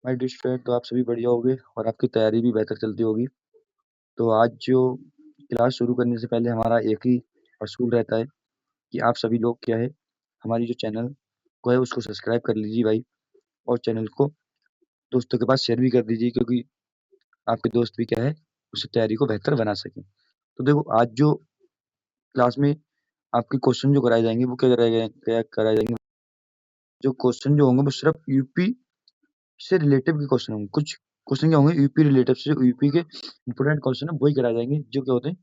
My dear student, तो आप सभी बढ़िया होंगे और आपकी तैयारी भी बेहतर चलती होगी। तो आज जो क्लास शुरू करने से पहले हमारा एक ही असूल रहता है कि आप सभी लोग क्या है, हमारी जो चैनल को है उसको सब्सक्राइब कर लीजिए भाई, और चैनल को दोस्तों के पास शेयर भी कर दीजिए, क्योंकि आपके दोस्त भी क्या है उससे तैयारी को बेहतर बना सकें। तो देखो, आज जो क्लास में आपके क्वेश्चन जो कराए जाएंगे वो क्या कराए जाएंगे। जो क्वेश्चन जो होंगे वो सिर्फ यूपी से रिलेटिव के क्वेश्चन होंगे। कुछ क्वेश्चन क्या होंगे यूपी रिलेटिव से, यूपी के इंपोर्टेंट क्वेश्चन है वही कराए जाएंगे। जो क्या होते हैं,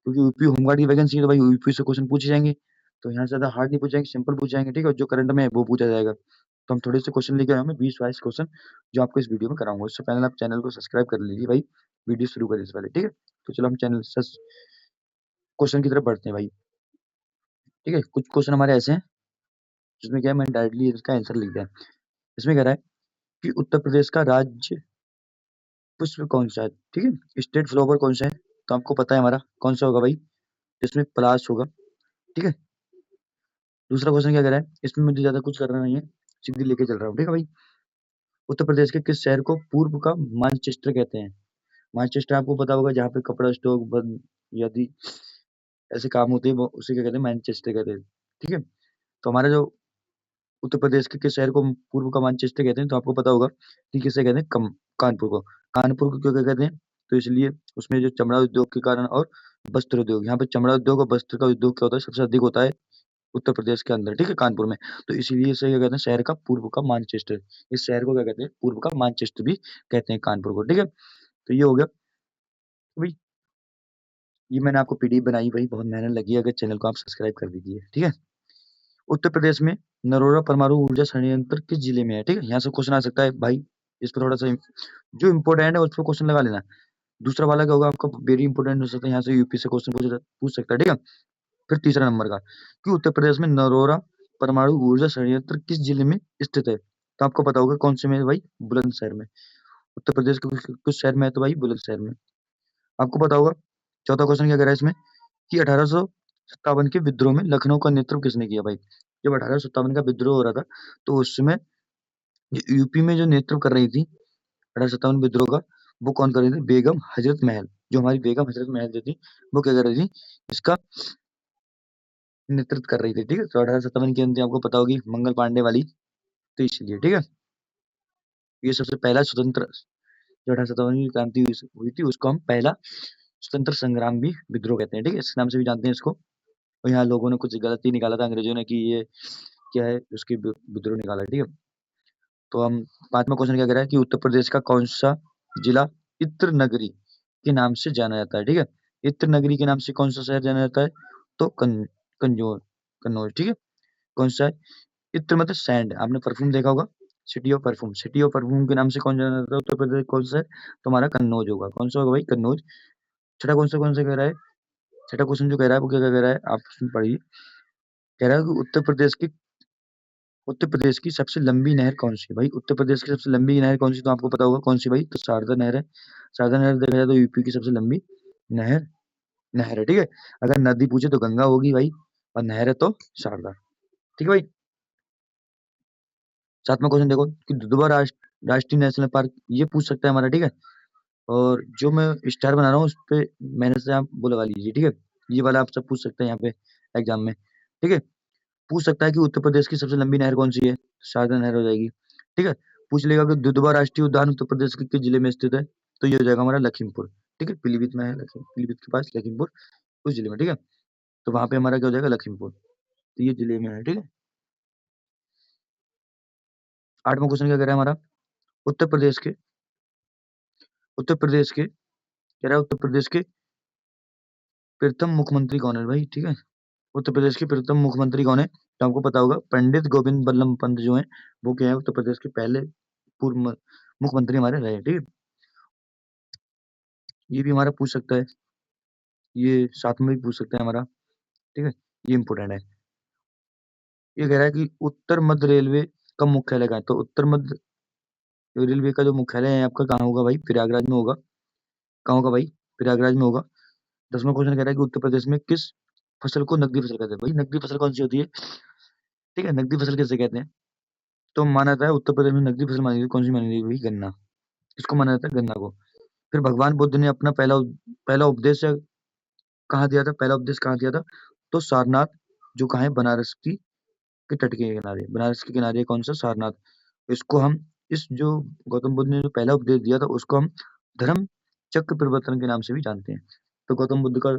क्योंकि यूपी होमगार्ड की वैकेंसी है तो भाई यूपी से क्वेश्चन पूछे जाएंगे। तो यहाँ से ज्यादा हार्ड नहीं पूछेंगे, सिंपल पूछ जाएंगे, ठीक है। जो करंट में है वो पूछा जाएगा। तो हम थोड़े से क्वेश्चन लेके आए हैं, 20-22 क्वेश्चन जो आपको इस वीडियो में कराऊंगा। उससे पहले आप चैनल को सब्सक्राइब कर लीजिए भाई, वीडियो शुरू करने से पहले, ठीक है। तो चलो हम चैनल क्वेश्चन की तरफ बढ़ते हैं भाई, ठीक है। कुछ क्वेश्चन हमारे ऐसे हैं जिसमें क्या है, मैंने डायरेक्टली इसका आंसर लिख दिया है। इसमें कह रहा है कि उत्तर प्रदेश का राज्य पुष्प कौन सा है, ठीक है। स्टेट फ्लावर कौन सा है, तो आपको पता है हमारा कौन सा होगा भाई, इसमें पलाश होगा, ठीक है। दूसरा क्वेश्चन क्या कह रहा है, इसमें मुझे ज्यादा कुछ करना नहीं है, सीधी लेके चल रहा हूँ, ठीक है भाई। उत्तर प्रदेश के किस शहर को पूर्व का मानचेस्टर कहते हैं। मानचेस्टर आपको पता होगा, जहाँ पे कपड़ा स्टॉक बंद यदि ऐसे काम होते हैं वो उसे क्या कहते हैं, मैनचेस्टर कहते हैं, ठीक है। तो हमारा जो उत्तर प्रदेश के किस शहर को पूर्व का मानचेस्टर कहते हैं, तो आपको पता होगा कि किसे कहते हैं, कानपुर को। कानपुर को क्यों क्या कहते हैं, तो इसलिए उसमें जो चमड़ा उद्योग के कारण और वस्त्र उद्योग, यहाँ पे चमड़ा उद्योग और वस्त्र का उद्योग क्या होता है, सबसे अधिक होता है उत्तर प्रदेश के अंदर, ठीक है, कानपुर में। तो इसीलिए इसे क्या कहते हैं, शहर का पूर्व का मानचेस्टर। इस शहर को क्या कहते हैं, पूर्व का मानचेस्टर भी कहते हैं कानपुर को, ठीक है। तो ये हो गया भाई। ये मैंने आपको पीडीएफ बनाई भाई, बहुत मेहनत लगी है, अगर चैनल को आप सब्सक्राइब कर दीजिए, ठीक है। उत्तर प्रदेश में नरोरा परमाणु ऊर्जा संयंत्र किस जिले में है, ठीक है। यहाँ से क्वेश्चन आ सकता है भाई, इस पर थोड़ा सा जो इम्पोर्टेंट है उस पर क्वेश्चन लगा लेना। दूसरा वाला क्या होगा आपका, वेरी इंपॉर्टेंट हो सकता है, यहाँ से यूपी से क्वेश्चन पूछ सकता है, ठीक है। फिर तीसरा नंबर का, कि उत्तर प्रदेश में नरोरा परमाणु ऊर्जा संयंत्र किस जिले में स्थित है, तो आपको पता होगा कौन से में है भाई, बुलंदशहर में। उत्तर प्रदेश के कुछ शहर में है तो भाई बुलंदशहर में, आपको पता होगा। चौथा क्वेश्चन क्या कह रहा है इसमें, कि 1857 के विद्रोह में लखनऊ का नेतृत्व किसने किया भाई। जब 1857 का विद्रोह हो रहा था तो उस समय यूपी में जो नेतृत्व कर रही थी 1857 विद्रोह का, वो कौन कर रही थी, बेगम हजरत महल। जो हमारी बेगम हजरत महल जो थी वो क्या कर रही थी, इसका नेतृत्व कर रही थी, ठीक है। तो 1857 की अंत आपको पता होगी, मंगल पांडे वाली, तो इसलिए, ठीक है। ये सबसे पहला स्वतंत्र, जो 1857 की क्रांति हुई थी उसको हम पहला स्वतंत्र संग्राम भी विद्रोह कहते हैं, ठीक है, इस नाम से भी जानते हैं इसको। और यहाँ लोगों ने कुछ गलत ही निकाला था अंग्रेजों ने, कि ये क्या है, उसकी विद्रोह निकाला, ठीक है। तो हम पांचवा क्वेश्चन क्या कह रहा है, कि उत्तर प्रदेश का कौन सा जिला इत्र नगरी के नाम से जाना जाता है, ठीक है। इत्र नगरी के नाम से कौन सा शहर जाना जाता है, तो कंजोर कन्नौज, ठीक है। कौन सा है, इत्र मतलब सैंड, आपने परफ्यूम देखा होगा, city of perfume, city of perfume के नाम से कौन जाना जाता है उत्तर प्रदेश, कौन सा है, तो हमारा कन्नौज होगा। कौन सा होगा भाई, कन्नौज। छठा कौन सा कह रहा है, छठा क्वेश्चन जो कह रहा है वो क्या कह रहा है, आप उसमें पढ़िए। कह रहा है कि उत्तर प्रदेश की सबसे लंबी नहर कौन सी है भाई। उत्तर प्रदेश की सबसे लंबी नहर कौन सी, तो आपको पता होगा कौन सी भाई, तो शारदा नहर है। शारदा नहर देखा जाए तो यूपी की सबसे लंबी नहर नहर है, ठीक है। अगर नदी पूछे तो गंगा होगी भाई, और नहर है तो शारदा, ठीक है भाई। सातवां क्वेश्चन देखो, कि दुधवा राष्ट्रीय नेशनल पार्क, ये पूछ सकता है हमारा, ठीक है। और जो मैं स्टार बना रहा हूँ उस पे मैंने से आप वो लगा लीजिए, ठीक है। ये वाला आप सब पूछ सकते हैं यहाँ पे एग्जाम में, ठीक है। पूछ सकता है कि उत्तर प्रदेश की सबसे लंबी नहर कौन सी है, शारदा नहर हो जाएगी, ठीक है। पूछ लेगा कि दुधवा राष्ट्रीय उद्यान उत्तर प्रदेश के किस जिले में स्थित है, तो ये हो जाएगा हमारा लखीमपुर, ठीक है। पीलीभीत में है, पीलीभीत के पास लखीमपुर, उस जिले में, ठीक है। तो वहां पे हमारा क्या हो जाएगा, लखीमपुर, तो ये जिले में है, ठीक है। आठवां क्वेश्चन क्या कह रहा है हमारा, उत्तर प्रदेश के उत्तर प्रदेश के कह रहा है उत्तर प्रदेश के प्रथम मुख्यमंत्री कौन है भाई, ठीक है। उत्तर प्रदेश के प्रथम मुख्यमंत्री कौन है, तो आपको पता होगा पंडित गोविंद बल्लभ पंत जो है, वो क्या है, उत्तर प्रदेश के पहले पूर्व मुख्यमंत्री हमारे रहे, ठीक है। ये भी हमारा पूछ सकता है, ये साथ में भी पूछ सकता है हमारा, ठीक है। ये इंपोर्टेंट है। ये कह रहा है कि उत्तर मध्य रेलवे का मुख्यालय कहाँ है, तो उत्तर मध्य रेलवे का जो मुख्यालय है आपका कहाँ होगा भाई, प्रयागराज में होगा। कहाँ होगा भाई, प्रयागराज में होगा। 10वां क्वेश्चन कह रहा है कि उत्तर प्रदेश में किस फसल को नकदी फसल कहते हैं भाई। नकदी फसल कौन सी होती है, ठीक है, नकदी फसल किसे कहते हैं, तो माना जाता है उत्तर प्रदेश में नकदी फसल मानी गई, कौन सी मानी गई? गन्ना। किसको माना जाता है? गन्ना को। फिर भगवान बुद्ध ने अपना पहला उपदेश कहाँ दिया था? पहला उपदेश कहाँ दिया था? तो सारनाथ, जो कहाँ है? बनारस के तट के किनारे। बनारस के किनारे कौन सा? सारनाथ। इसको हम इस जो गौतम बुद्ध ने जो पहला उपदेश दिया था उसको हम धर्म चक्र परिवर्तन के नाम से भी जानते हैं। तो गौतम बुद्ध का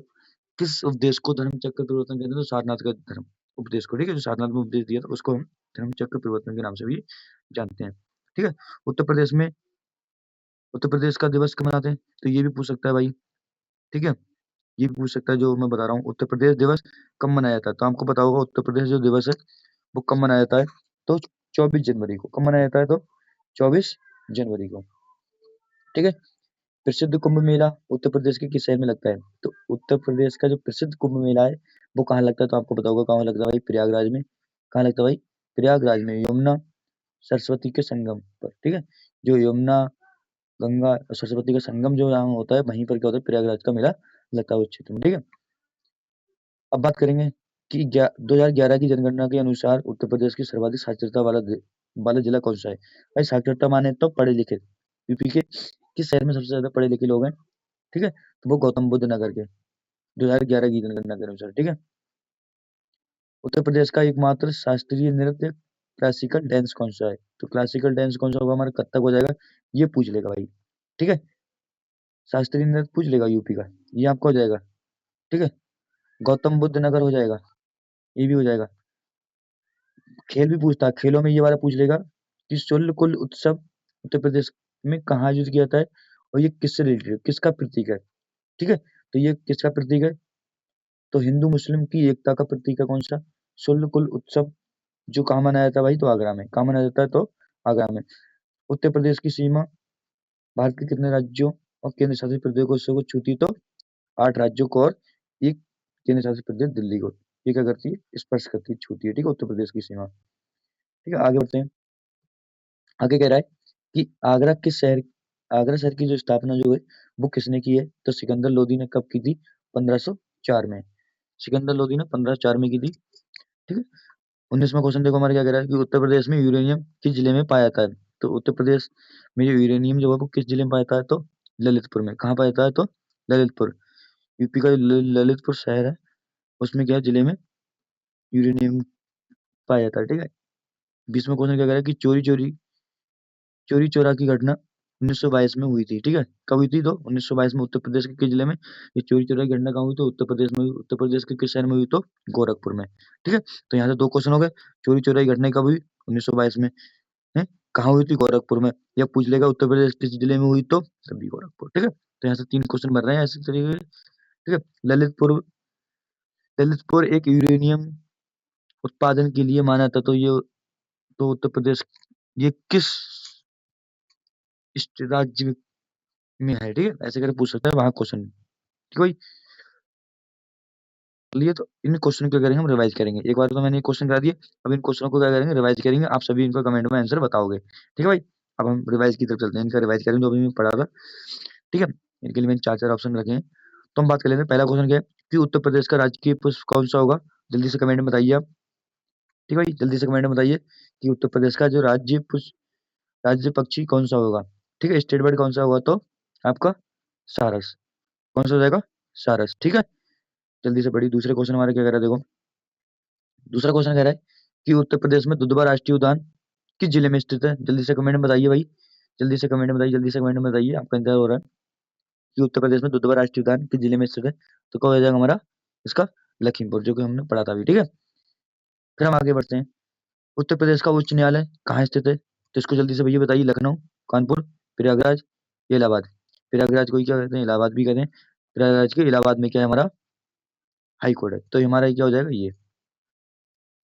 किस उपदेश को धर्म चक्र परिवर्तन कहते हैं? तो सारनाथ का धर्म उपदेश को, ठीक है, जो सारनाथ में उपदेश दिया था उसको हम धर्म चक्र परिवर्तन के नाम से भी जानते हैं, ठीक है। उत्तर प्रदेश में उत्तर प्रदेश का दिवस कब मनाते हैं? तो ये भी पूछ सकता है भाई, ठीक है, ये भी पूछ सकता है। जो मैं बता रहा हूँ उत्तर प्रदेश दिवस कब मनाया जाता है, तो आपको पता होगा उत्तर प्रदेश जो दिवस है वो कब मनाया जाता है? तो 24 जनवरी को। कब मनाया जाता है? तो 24 जनवरी को, ठीक है। प्रसिद्ध कुंभ मेला उत्तर प्रदेश के किस शहर में लगता है? तो उत्तर प्रदेश का जो प्रसिद्ध कुंभ मेला है वो कहाँ लगता है? तो आपको पता होगा कहाँ लगता है भाई? प्रयागराज में। कहाँ लगता है भाई? प्रयागराज में, यमुना सरस्वती के संगम पर, ठीक है। जो यमुना गंगा और सरस्वती का संगम जो यहाँ होता है वहीं पर क्या होता है? प्रयागराज का मेला लगता है उस क्षेत्र में, ठीक है। अब बात करेंगे कि 2011 की जनगणना के अनुसार उत्तर प्रदेश की सर्वाधिक साक्षरता वाला जिला कौन सा है? भाई साक्षरता माने तो पढ़े लिखे। यूपी के किस शहर में सबसे ज्यादा पढ़े लिखे लोग हैं? ठीक है, तो वो गौतम बुद्ध नगर के 2011 की जनगणना के अनुसार, ठीक है। उत्तर प्रदेश का एकमात्र शास्त्रीय नृत्य क्लासिकल डांस कौन सा है? तो क्लासिकल डांस कौन सा होगा? हमारा कथक हो जाएगा। ये पूछ लेगा भाई, ठीक है। शास्त्रीय नृत्य पूछ लेगा यूपी का, ये आपका हो जाएगा, ठीक है। गौतम बुद्ध नगर हो जाएगा, ये भी हो जाएगा। खेल भी पूछता है, खेलों में ये वाला पूछ लेगा कि शल्यकुल उत्सव उत्तर प्रदेश में कहाँ आयोजित किया जाता है और ये किससे रिलेटेड है, किसका प्रतीक है, ठीक है। तो ये किसका प्रतीक है? तो हिंदू मुस्लिम की एकता का प्रतीक है। कौन सा? शल्यकुल उत्सव। जो कहाँ मनाया जाता है भाई? तो आगरा में। कहाँ मनाया जाता है? तो आगरा में। उत्तर प्रदेश की सीमा भारत के कितने राज्यों और केंद्र शासित प्रदेशों को छूती? तो 8 राज्यों को, और एक केंद्र शासित प्रदेश दिल्ली को। ये क्या करती है? स्पर्श करती है, छूती है, ठीक है, उत्तर प्रदेश की सीमा, ठीक है। आगे बढ़ते हैं। आगे कह रहा है कि आगरा शहर की जो स्थापना जो है वो किसने की है? तो सिकंदर लोदी ने कब की थी? 1504 में। सिकंदर लोदी ने 1504 में की थी, ठीक है। 19वां क्वेश्चन देखो हमारा क्या कह रहा है कि उत्तर प्रदेश में यूरेनियम किस जिले में पाया जाता है? तो उत्तर प्रदेश में जो यूरेनियम जो है वो किस जिले में पाया जाता है? तो ललितपुर में। कहाँ पाया जाता है? तो ललितपुर। यूपी का जो ललितपुर शहर है उसमें क्या है? जिले में यूरेनियम पाया जाता है, ठीक है। 20वां क्वेश्चन क्या कह रहा है कि चोरी चोरा की घटना 1922 में हुई थी, ठीक है। कब हुई थी? तो 1922 में उत्तर प्रदेश के किस जिले में ये चोरी चोरा की घटना कहाँ हुई? तो उत्तर प्रदेश में हुई। उत्तर प्रदेश के किस शहर में हुई? तो गोरखपुर में, ठीक है। तो यहाँ से 2 क्वेश्चन हो गए। चोरी चोरा की घटना कब हुई? 1922 में है। कहाँ हुई थी? गोरखपुर में। या पूछ लेगा उत्तर प्रदेश किस जिले में हुई? तो तभी गोरखपुर, ठीक है। तो यहाँ से 3 क्वेश्चन बन रहे हैं ऐसे तरीके से, ठीक है। ललितपुर एक यूरेनियम उत्पादन के लिए माना था, तो ये तो उत्तर प्रदेश ये किस राज्य में है, ठीक है। ऐसे करके पूछ सकता है वहां क्वेश्चन, ठीक है भाई। लिए तो इन क्वेश्चन को करेंगे हम रिवाइज करेंगे। एक बार तो मैंने क्वेश्चन करा दिए, अब इन क्वेश्चनों को क्या करेंगे? रिवाइज करेंगे। आप सभी इनको कमेंट में आंसर बताओगे, ठीक है भाई। अब हम रिवाइज की तरफ चलते हैं। इनका रिवाइज करेंगे जो अभी मैं पढ़ा था, ठीक है। इनके लिए मैंने 4 ऑप्शन रखे हैं, तो हम बात कर लेते हैं। पहला क्वेश्चन क्या है कि उत्तर प्रदेश का राजकीय पुष्प कौन सा होगा? जल्दी से कमेंट में बताइए आप, ठीक है भाई, जल्दी से कमेंट में बताइए कि उत्तर प्रदेश का जो राज्य पक्षी कौन सा होगा, ठीक है। स्टेट बर्ड कौन सा होगा? तो आपका सारस। कौन सा हो जाएगा? सारस, ठीक है। जल्दी से पढ़िए। दूसरे क्वेश्चन हमारे क्या कह रहा है देखो। दूसरा क्वेश्चन कह रहा है कि उत्तर प्रदेश में दुधवा राष्ट्रीय उद्यान किस जिले में स्थित है? जल्दी से कमेंट में बताइए भाई, जल्दी से कमेंट में बताइए, जल्दी से कमेंट में बताइए, आपका इंतजार हो रहा है कि उत्तर प्रदेश में दुधवा राष्ट्रीय उद्यान किस जिले में स्थित है? तो क्या हो जाएगा हमारा इसका? लखीमपुर, जो कि हमने पढ़ा था अभी, ठीक है। फिर हम आगे बढ़ते हैं। उत्तर प्रदेश का उच्च न्यायालय कहाँ स्थित है? तो इसको जल्दी से भैया बताइए। लखनऊ, कानपुर, प्रयागराज, या इलाहाबाद। प्रयागराज को ही क्या कहते हैं? इलाहाबाद भी कहते हैं। प्रयागराज के इलाहाबाद में क्या है हमारा? हाई कोर्ट है। तो हमारा क्या हो जाएगा? ये,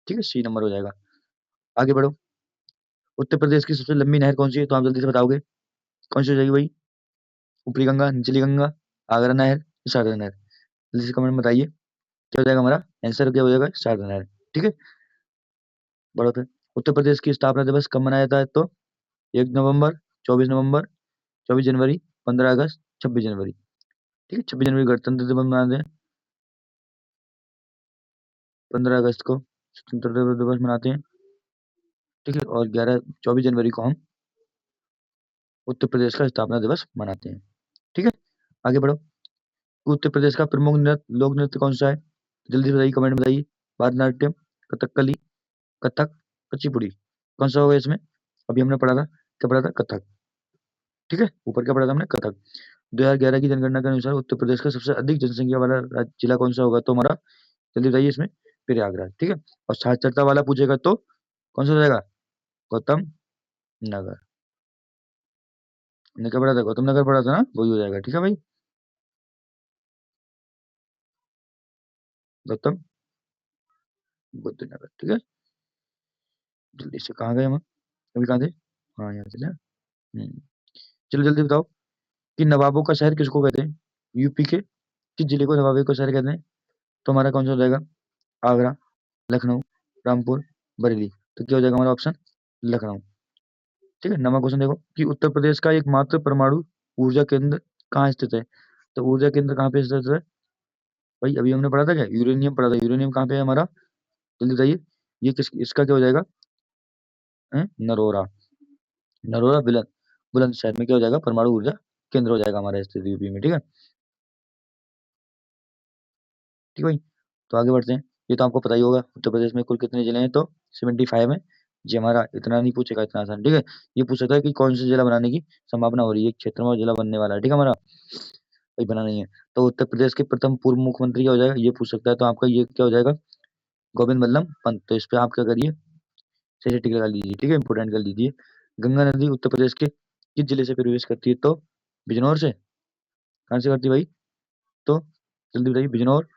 ठीक है, सी नंबर हो जाएगा। आगे बढ़ो। उत्तर प्रदेश की सबसे लंबी नहर कौन सी है? तो आप जल्दी से बताओगे कौन सी हो जाएगी भाई? ऊपरी गंगा, निचली गंगा, आगरा नहर, शारदा नहर। जल्दी से कमेंट में बताइए क्या हो जाएगा हमारा आंसर? क्या हो जाएगा? शारदा नहर, ठीक है। बढ़ो फिर। उत्तर प्रदेश की स्थापना दिवस कब मनाया जाता है? तो 1 नवंबर, 24 नवंबर, 24 जनवरी, 15 अगस्त, 26 जनवरी, ठीक है। 26 जनवरी गणतंत्र दिवस मनाते हैं। 15 अगस्त को स्वतंत्रता दिवस मनाते हैं। ठीक है, और 24 जनवरी को हम उत्तर प्रदेश का स्थापना दिवस मनाते हैं। ठीक है, आगे बढ़ो। उत्तर प्रदेश का प्रमुख लोक नृत्य कौन सा है? जल्दी से बताइए, कमेंट में बताइए। भरतनाट्यम, कथकली, कथक, कुचिपुड़ी, कौन सा होगा इसमें? अभी हमने पढ़ा था, क्या पढ़ा था? कथक। ठीक है, ऊपर क्या पढ़ा था हमने? कथक। 2011 की जनगणना के अनुसार उत्तर प्रदेश का सबसे अधिक जनसंख्या वाला जिला कौन सा होगा? तो हमारा, जल्दी बताइए इसमें, प्रयागराज। ठीक है, और साक्षरता वाला पूछेगा तो कौन सा हो जाएगा? गौतम नगर। हमने क्या पढ़ा था? गौतम नगर पढ़ा था ना, वही हो जाएगा। ठीक है भाई, गौतम बुद्ध नगर। ठीक है, जल्दी से कहाँ गए हम? अभी कहाँ थे? हाँ, यहाँ चले। चलो जल्दी बताओ कि नवाबों का शहर किसको कहते हैं? यूपी के किस जिले को नवाबों का शहर कहते हैं? तो हमारा कौन सा हो जाएगा? आगरा, लखनऊ, रामपुर, बरेली। तो क्या हो जाएगा हमारा ऑप्शन? लखनऊ। ठीक है, नवा क्वेश्चन देखो कि उत्तर प्रदेश का एकमात्र परमाणु ऊर्जा केंद्र कहाँ स्थित है? तो ऊर्जा केंद्र कहाँ पे स्थित है भाई? अभी हमने पढ़ा था क्या? यूरेनियम पढ़ा था। यूरेनियम कहाँ पे है हमारा? जल्दी बताइए। ये किस, इसका क्या हो जाएगा? नरोरा। नरोरा बुलंदशहर में क्या हो जाएगा? परमाणु ऊर्जा केंद्र हो जाएगा हमारा, स्थित यूपी में। ठीक है, ठीक है भाई, तो आगे बढ़ते हैं। ये तो आपको पता ही होगा, उत्तर प्रदेश में कुल कितने जिले हैं? तो 75 है। जी, हमारा इतना नहीं पूछेगा, इतना आसान। ठीक है, ये पूछ सकता है कि कौन सा जिला बनाने की संभावना हो रही है, क्षेत्र में जिला बनने वाला है। ठीक है, हमारा भाई बना नहीं है। तो उत्तर प्रदेश के प्रथम पूर्व मुख्यमंत्री क्या हो जाएगा? ये पूछ सकता है, तो आपका ये क्या हो जाएगा? गोविंद बल्लभ पंत। तो इस पे आप क्या करिए? सही से टिक लगा लीजिए। ठीक है, इंपोर्टेंट कर लीजिए। गंगा नदी उत्तर प्रदेश के किस जिले से प्रवेश करती है? तो बिजनौर से। कहाँ से करती है भाई? तो जल्दी बताइए। बिजनौर,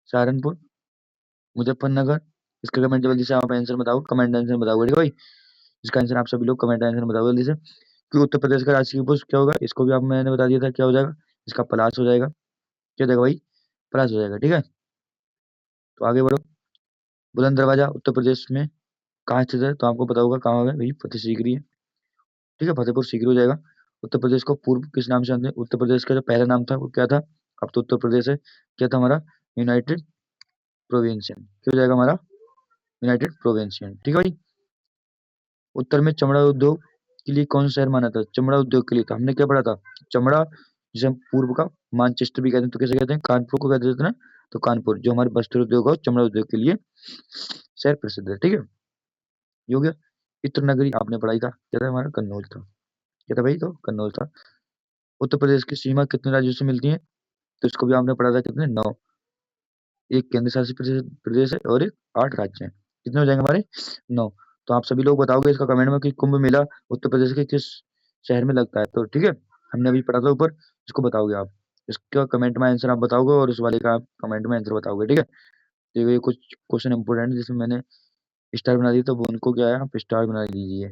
सहारनपुर, मुजफ्फरनगर। इसका कमेंट जल्दी से आप आंसर बताओ, कमेंट आंसर बताओ। ठीक है भाई, इसका आंसर आप सभी लोग कमेंट आंसर बताओ जल्दी से कि उत्तर प्रदेश का राजकीय पुष्प क्या होगा? इसको भी आप, मैंने बता दिया था, क्या हो जाएगा? इसका पलाश हो जाएगा। क्या हो जाएगा भाई? पलाश हो जाएगा। ठीक है, तो आगे बढ़ो। बुलंद दरवाजा उत्तर प्रदेश में कहाँ स्थित है? तो आपको पता होगा कहाँ है भाई, फतेह सीकरी है। ठीक है, फतेहपुर सीकरी हो जाएगा। उत्तर प्रदेश को पूर्व किस नाम से जानते हैं? उत्तर प्रदेश का जो पहला नाम था वो क्या था? अब तो उत्तर प्रदेश है, क्या था हमारा? यूनाइटेड प्रोविंशियन। क्या हो जाएगा हमारा? यूनाइटेड प्रोविंशियन। ठीक है भाई, उत्तर में चमड़ा उद्योग के लिए कौन सा शहर माना था? चमड़ा उद्योग के लिए तो हमने क्या पढ़ा था? चमड़ा, जिसे हम पूर्व का मानचेस्टर भी कहते हैं, तो कैसे कहते हैं? कानपुर को कहते थे ना। तो कानपुर जो हमारे वस्त्र उद्योग और चमड़ा उद्योग के लिए शहर प्रसिद्ध है। ठीक है, ये हो गया। इत्र नगरी आपने पढ़ाई था, क्या था हमारा? कन्नौज था। क्या था भाई? तो कन्नौज था। उत्तर प्रदेश की सीमा कितने राज्यों से मिलती है? तो इसको भी आपने पढ़ा था, कितने? 9। एक केंद्र शासित प्रदेश प्रदेश है और एक 8 राज्य हैं। कितने हो जाएंगे हमारे? 9। तो आप सभी लोग बताओगे इसका कमेंट में कि कुंभ मेला उत्तर प्रदेश के किस शहर में लगता है? तो ठीक है, हमने अभी पढ़ा था ऊपर, इसको बताओगे आप। इसका कमेंट में आंसर आप बताओगे और उस वाले का आप कमेंट में आंसर बताओगे। ठीक है, तो ये कुछ क्वेश्चन इंपोर्टेंट है जिसमें मैंने स्टार बना दिया, तो वो उनको क्या है, आप स्टार बना लीजिए।